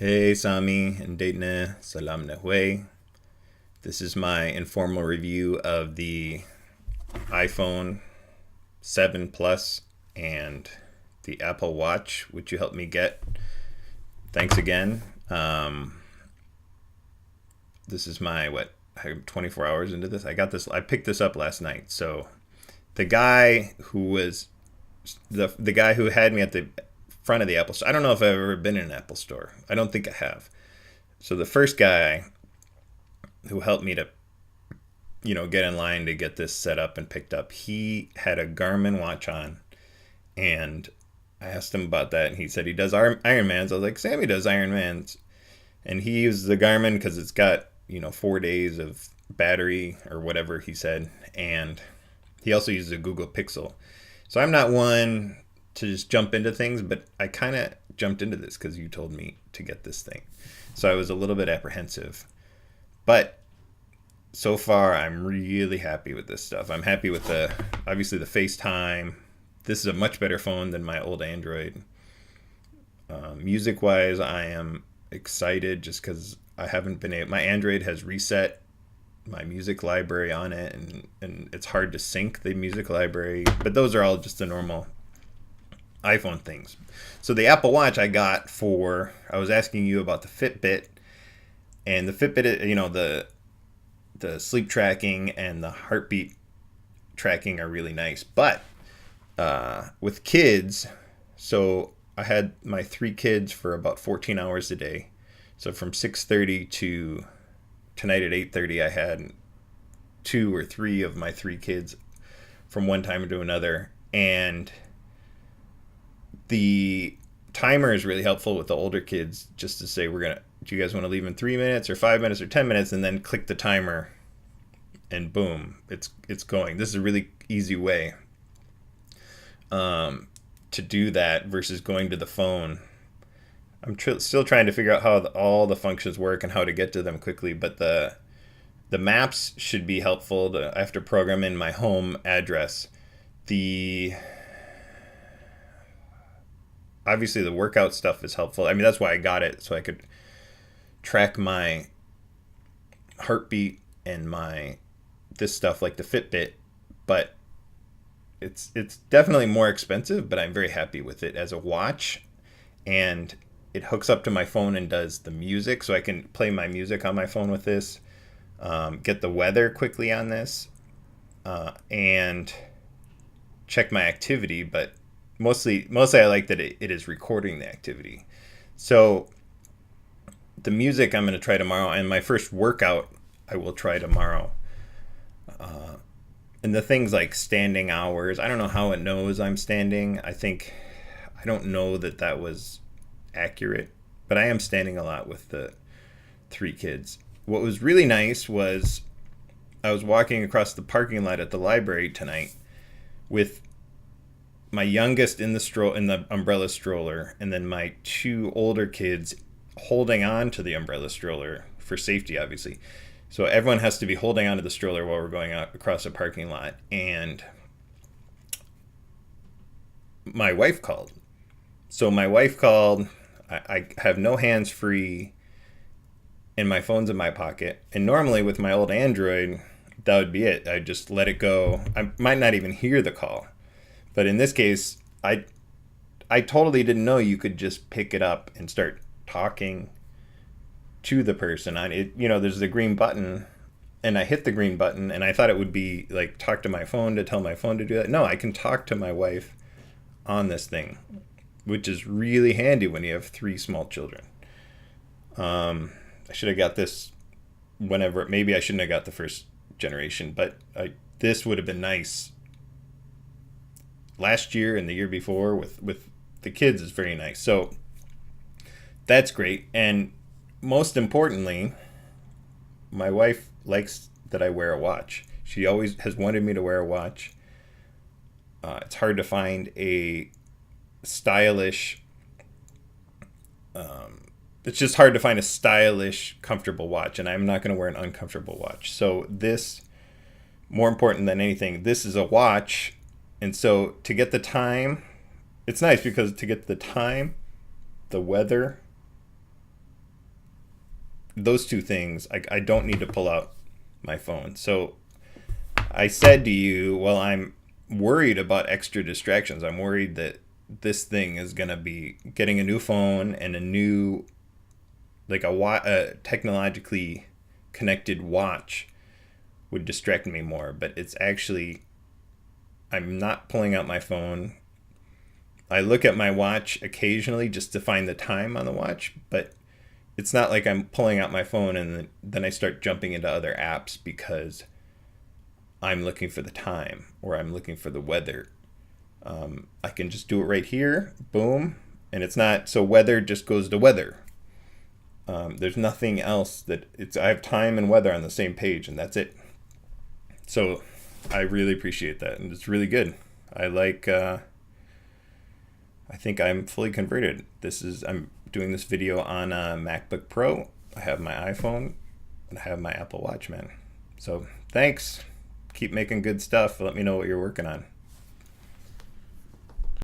Hey Sami and Daytna, Salam Nahwe. This is my informal review of the iPhone 7 Plus and the Apple Watch, which you helped me get. Thanks again. This is I'm 24 hours into this. I picked this up last night. So the guy who was the guy who had me at the front of the Apple Store. I don't know if I've ever been in an Apple Store. I don't think I have. So the first guy who helped me to get in line to get this set up and picked up, he had a Garmin watch on, and I asked him about that, and he said he does Ironmans. I was like, Sammy does Ironmans, and he uses the Garmin because it's got 4 days of battery or whatever he said, and he also uses a Google Pixel. So I'm not one to just jump into things, but I kind of jumped into this because you told me to get this thing. So I was a little bit apprehensive. But so far, I'm really happy with this stuff. I'm happy with obviously the FaceTime. This is a much better phone than my old Android. Music-wise, I am excited just because I haven't been able. My Android has reset my music library on it, and it's hard to sync the music library. But those are all just the normal iPhone things. So the Apple Watch I was asking you about the Fitbit, and the Fitbit, the sleep tracking and the heartbeat tracking are really nice. But with kids, so I had my 3 kids for about 14 hours a day. So from 6:30 to tonight at 8:30, I had 2 or 3 of my 3 kids from one time to another, and the timer is really helpful with the older kids, just to say, do you guys want to leave in 3 minutes or 5 minutes or 10 minutes, and then click the timer, and boom, it's going. This is a really easy way to do that versus going to the phone. I'm still trying to figure out how all the functions work and how to get to them quickly, but the maps should be helpful. I have to program in my home address. Obviously the workout stuff is helpful. I mean, that's why I got it, so I could track my heartbeat and this stuff like the Fitbit. But it's definitely more expensive, but I'm very happy with it as a watch, and it hooks up to my phone and does the music, so I can play my music on my phone with this, get the weather quickly on this, and check my activity. But mostly I like that it is recording the activity. So the music I'm going to try tomorrow, and my first workout I will try tomorrow. And the things like standing hours, I don't know how it knows I'm standing. I don't know that was accurate, but I am standing a lot with the 3 kids. What was really nice was I was walking across the parking lot at the library tonight with my youngest in the umbrella stroller, and then my 2 older kids holding on to the umbrella stroller for safety, obviously. So everyone has to be holding onto the stroller while we're going out across the parking lot. And my wife called. So my wife called. I have no hands free, and my phone's in my pocket. And normally with my old Android, that would be it. I'd just let it go. I might not even hear the call. But in this case, I totally didn't know you could just pick it up and start talking to the person on it. There's the green button, and I hit the green button, and I thought it would be like talk to my phone to tell my phone to do that. No, I can talk to my wife on this thing, which is really handy when you have 3 small children. I should have got this whenever. Maybe I shouldn't have got the first generation, but this would have been nice last year and the year before with the kids. Is very nice. So that's great. And most importantly, my wife likes that I wear a watch. She always has wanted me to wear a watch. It's hard to find a stylish it's just hard to find a stylish, comfortable watch, and I'm not going to wear an uncomfortable watch. So this, more important than anything, this is a watch. And so to get the time, it's nice because to get the time, the weather, those two things, I don't need to pull out my phone. So I said to you, well, I'm worried about extra distractions. I'm worried that this thing is going to be getting a new phone and a new, like a technologically connected watch would distract me more. But it's actually, I'm not pulling out my phone. I look at my watch occasionally just to find the time on the watch, but it's not like I'm pulling out my phone and then I start jumping into other apps because I'm looking for the time or I'm looking for the weather. I can just do it right here, boom, and it's not, so weather just goes to weather. There's nothing else that I have time and weather on the same page, and that's it. So I really appreciate that, and it's really good. I think I'm fully converted. I'm doing this video on a MacBook Pro. I have my iPhone and I have my Apple Watch, man. So thanks. Keep making good stuff. Let me know what you're working on.